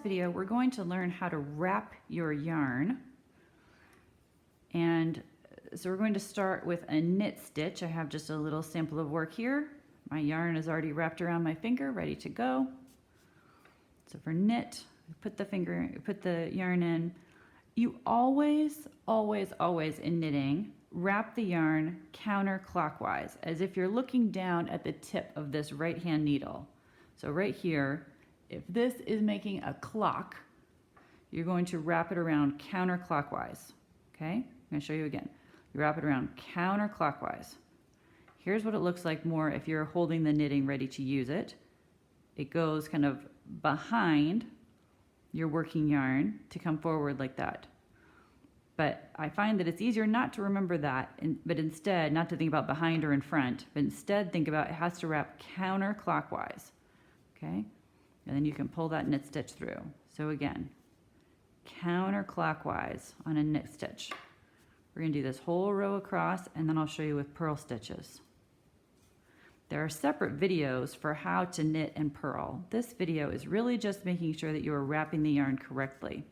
video, we're going to learn how to wrap your yarn. And so we're going to start with a knit stitch. I have just a little sample of work here. My yarn is already wrapped around my finger, ready to go. So for knit, put the yarn in. You always in knitting, wrap the yarn counterclockwise, as if you're looking down at the tip of this right hand needle. So right here, if this is making a clock, you're going to wrap it around counterclockwise. Okay, I'm going to show you again. You wrap it around counterclockwise. Here's what it looks like more if you're holding the knitting ready to use it. It goes kind of behind your working yarn to come forward like that. But I find that it's easier not to remember that, but instead not to think about behind or in front, but instead think about it has to wrap counterclockwise. Okay, and then you can pull that knit stitch through. So again, counterclockwise on a knit stitch. We're going to do this whole row across, and then I'll show you with purl stitches. There are separate videos for how to knit and purl. This video is really just making sure that you are wrapping the yarn correctly.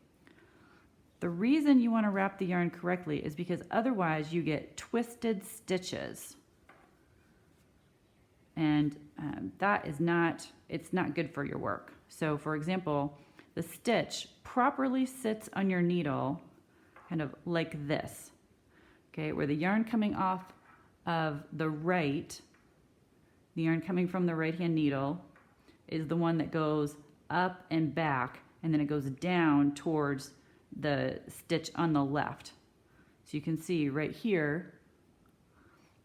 The reason you want to wrap the yarn correctly is because otherwise you get twisted stitches. And it's not good for your work. So for example, the stitch properly sits on your needle kind of like this, okay, where the yarn coming off of the right, the yarn coming from the right hand needle is the one that goes up and back, and then it goes down towards the stitch on the left. So you can see right here,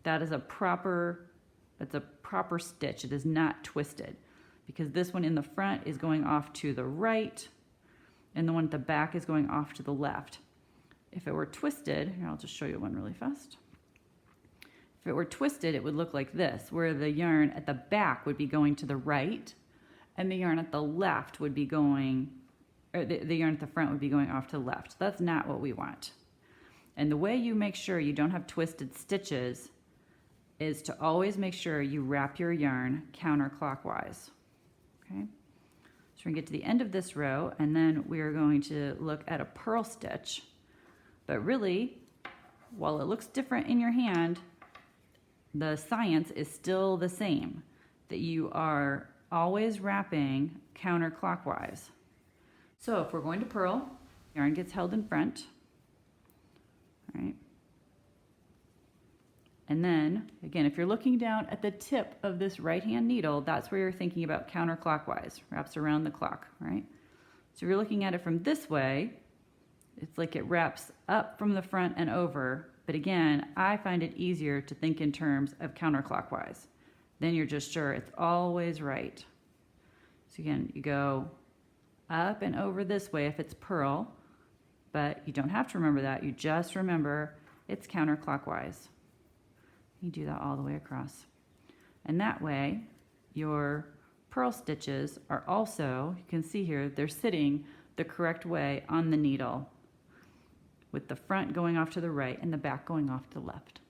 that's a proper stitch. It is not twisted, because this one in the front is going off to the right and the one at the back is going off to the left. If it were twisted, here, I'll just show you one really fast. If it were twisted, it would look like this, where the yarn at the back would be going to the right and the yarn at the left would be going, or the yarn at the front would be going off to the left. That's not what we want. And the way you make sure you don't have twisted stitches is to always make sure you wrap your yarn counterclockwise. Okay, so we're going to get to the end of this row, and then we are going to look at a purl stitch. But really, while it looks different in your hand, the science is still the same, that you are always wrapping counterclockwise. So if we're going to purl, yarn gets held in front, all right? And then, again, if you're looking down at the tip of this right-hand needle, that's where you're thinking about counterclockwise, wraps around the clock, right? So if you're looking at it from this way, it's like it wraps up from the front and over. But again, I find it easier to think in terms of counterclockwise. Then you're just sure it's always right. So again, you go up and over this way if it's purl, but you don't have to remember that. You just remember it's counterclockwise. You do that all the way across. And that way, your purl stitches are also, you can see here, they're sitting the correct way on the needle, with the front going off to the right and the back going off to the left.